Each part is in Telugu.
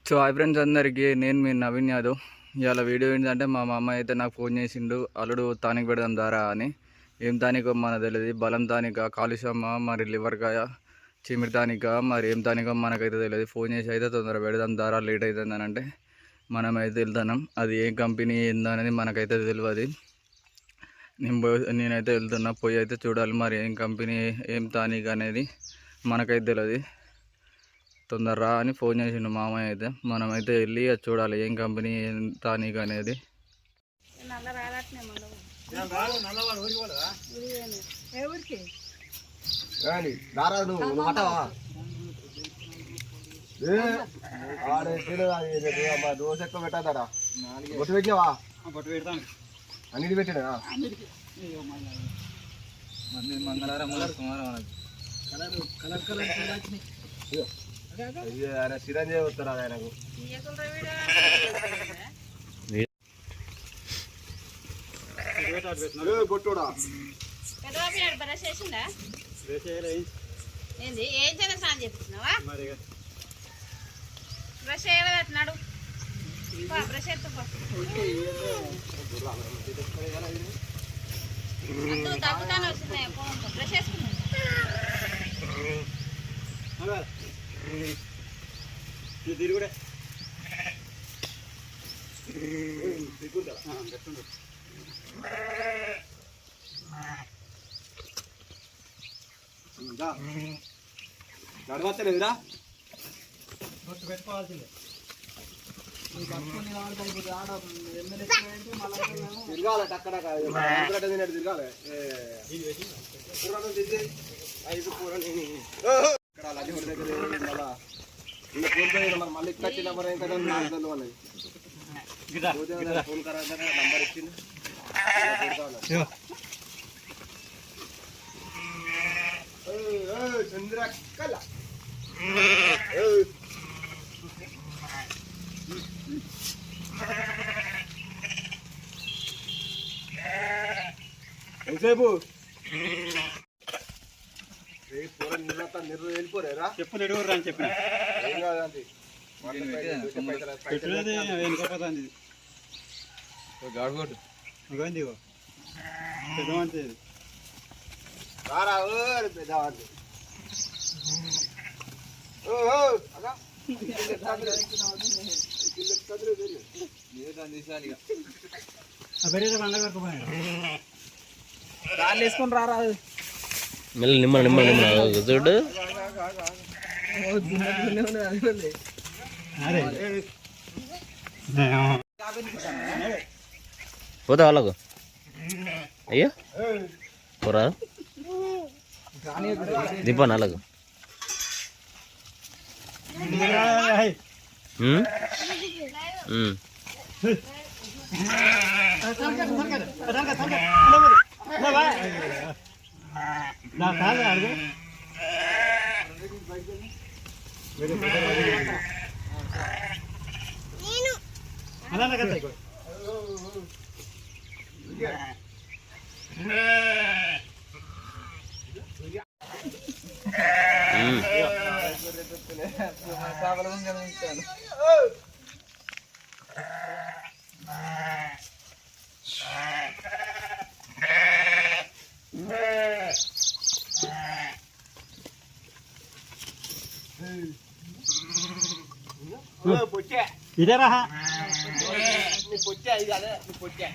సో హాయ్ ఫ్రెండ్స్ అందరికీ, నేను మీ నవీన్ యాదవ్. ఇవాళ వీడియో ఏంటంటే మా మామ అయితే నాకు ఫోన్ చేసిండు, అల్లుడు తానిక పెడదాం దారా అని. ఏం తానికో మనకు తెలియదు, బలం తానిక, కాలుష్యమా, మరి లివర్కాయ, చిమిరి తానిక, మరి ఏం తానికో మనకైతే తెలియదు. ఫోన్ చేసి అయితే తొందర పెడదాం దారా, లేట్ అవుతుందని అంటే మనమైతే వెళ్తున్నాం. అది ఏ కంపెనీ ఏందో అనేది మనకైతే తెలియదు. నేనైతే వెళ్తున్నా, పోయి అయితే చూడాలి మరి ఏం కంపెనీ ఏం తానిక అనేది మనకైతే తెలియదు. తొందరరా అని ఫోన్ చేసిండు మామయ్య అయితే. మనమైతే వెళ్ళి అది చూడాలి ఏం కంపెనీ ఏం తానిక అనేది. దోశ ఎక్కువ పెట్టారా? బొట్టు పెట్టినావా? అన్నిటి పెట్టినా మంగళవారం సోమవారం చిరంజీవి వస్తారా ఆయనకు? కొట్టుడా బ్రష్ చేయలేదన్నాడు. బ్రష్ తగ్గుతానే వస్తున్నాయి. బ్రష్ వేసుకున్నాను. తిరుగుడే నడవచ్చలేదురా? పెట్టుకోవాల్సిందే. తిరగాలి అక్కడ తిరగాలి. మళ్ళీ ఇక్కడ నెంబర్ ఫోన్ కరా నంబర్ ఇచ్చింది. చంద్రకళ ఎంతసేపు వెళ్ళిపోరేరా? చెప్పు ఎడుగురు అని చెప్పిన ఏం కాదండి. రారా పెద్దవాళ్ళు రాళ్ళు వేసుకొని రారా. మెల్ల నిమ్మ నిమ్మ నిమ్మ చూడు. పోతా వాళ్ళకు అయ్యో పోరా దింపా వాళ్ళకు. ఇదేరా పొచ్చే ఇది అదే పొచ్చే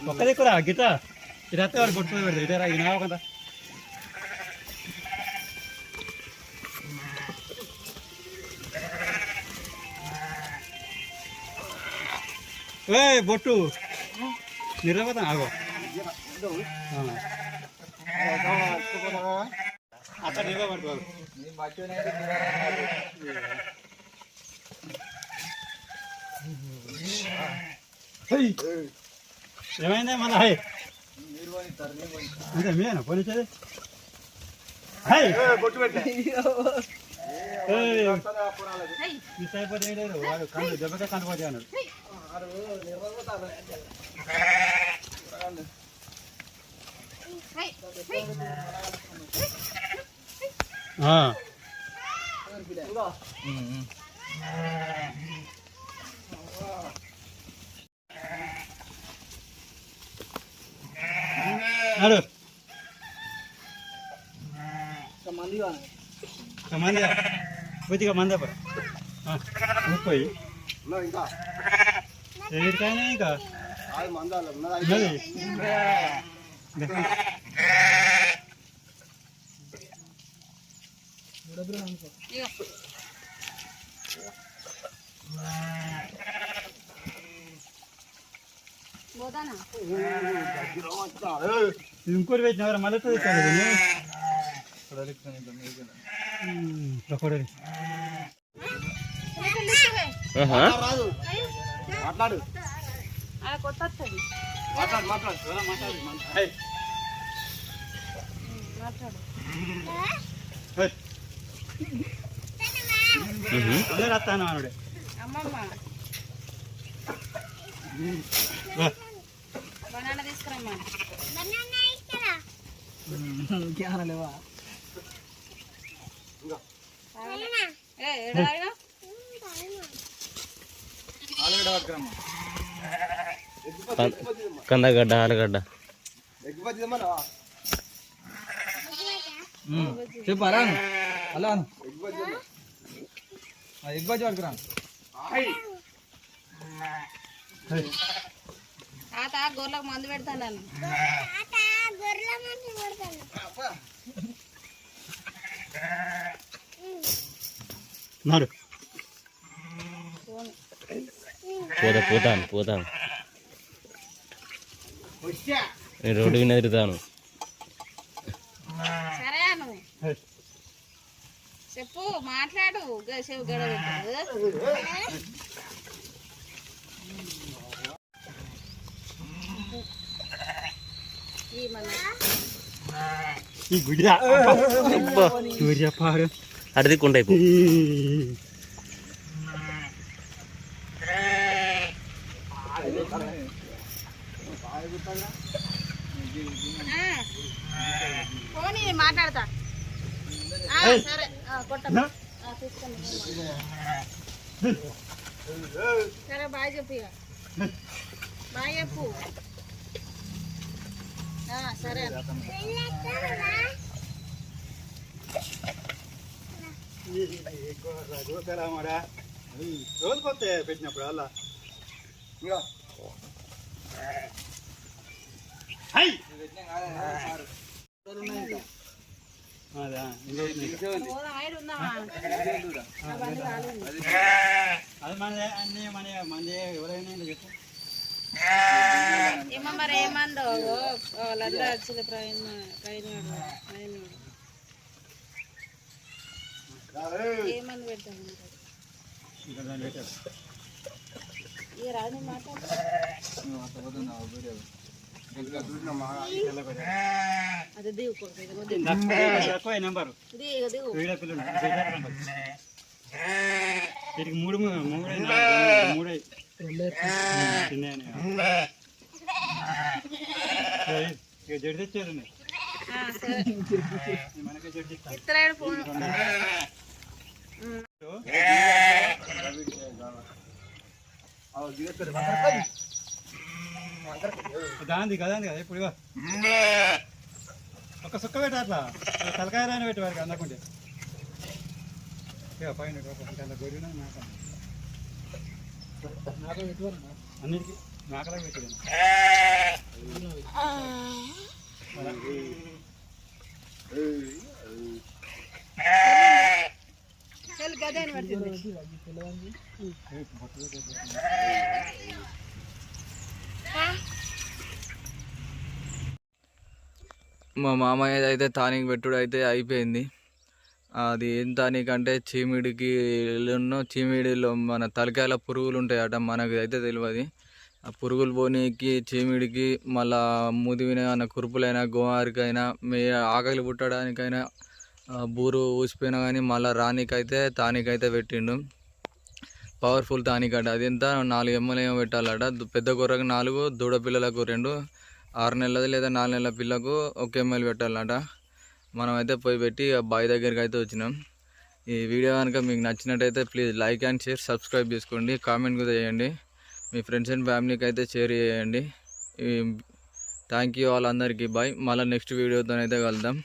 ఒక్క దిక్కురా గిట్ట ఇదైతే వాడు కొట్టుకుని పెడతారు. ఇదేరా ఇనావా కదా. ఏ బొట్టు నిర్రపోతాను ఆగో అక్కడ నిర్వపడుకోవాలి. ఏమైందే మళ్ళా? అంతే మీరేనా పోనిచ్చేది? మిస్ అయిపోతే ఏం లేదు, వాడు కండు దెబ్బకే కండిపోతే అన్నాడు. నాడు మంది మంది కొద్దిగా మంది పోయి ఇంకా ఏడికైనా ఇంకా మందాలు ఉన్నది ఉన్నది ఇగో పోతానా ఇంకోటి పెట్టిన మళ్ళీ పకోడీ రాదు మాట్లాడు అలా కొత్త వస్తుంది మాట్లాడు మాట్లాడు మాట్లాడు అందరూ వస్తాను అనుడే అమ్మమ్మ బనానా తీసుకురమ్మా కందగడ్డ ఆలుగడ్డ ఎగ్గిపోతుంది మన చెప్పారా అలా ఎగ్గిపోతుంది ఎగ్ బజ్జీ పట్టుకురా తాత గొర్రెలకు మందు పెడతాను నాడు పోతాను నేను రోడ్డు మీద తిరుగుతాను. సరే నువ్వు చెప్పు మాట్లాడు సేపు గడవ ఈ గుడిరా పాడు అడిదిక్కుంటా ఇప్పుడు పోనీ మాట్లాడతా సరే కొట్ట తీసుకోండి సరే బాయ్ చెప్పు ఇక బాయ్ చెప్పు సరే రోజు కొత్త పెట్టినప్పుడు అలా అది మనదే అన్నీ మనదే ఎవరైనా చెప్పు ఏమో మరి ఏమందో వాళ్ళందరూ వచ్చింది ఏమని పెడతాను ఇక రాదు మాట్లాడు అది దిగు నెంబరు దిగు వీడియో పిల్లలు వీటికి మూడు జడి తెచ్చేది మనకే జడి ఇత్తరాడు ఫోన్ దాంది కదా ఇప్పుడు ఒక సుక్క పెట్ట అట్లా తలకాయ రాని పెట్టి వారికి అందకుంటే పైన గొరిన అన్నిటికీ నాకలా పెట్టాను గదే పడుతుంది మా మామయ్య అయితే తానికి పెట్టుడు అయితే అయిపోయింది. అది ఏం తానిక్ అంటే చీమిడిలో మన తలకాయల పురుగులు ఉంటాయట, మనకు అయితే తెలియదు. ఆ పురుగులు పోనీకి చీమిడికి మళ్ళా ముదివిన కురుపులైనా గోవారికైనా ఆకలి పుట్టడానికైనా బూరు ఊసిపోయినా కానీ మళ్ళీ రానికైతే తానికైతే పెట్టిండు. పవర్ఫుల్ తానికట. అది ఎంత 4 ml ఏమో పెట్టాలట. పెద్ద గొర్రెకు 4, దూడ పిల్లలకు 2, 6 నెలలది లేదా 4 నెలల పిల్లకు 1 ml పెట్టాలట. మనమైతే పోయి పెట్టి ఆ బావి దగ్గరికి అయితే వచ్చినాం. ఈ వీడియో కనుక మీకు నచ్చినట్టయితే please like and share, subscribe చేసుకోండి, కామెంట్ కూడా చేయండి, మీ ఫ్రెండ్స్ అండ్ ఫ్యామిలీకి అయితే షేర్ చేయండి. థ్యాంక్ యూ ఆల్ అందరికీ. బాయ్. మళ్ళీ నెక్స్ట్ వీడియోతో అయితే కలుద్దాం.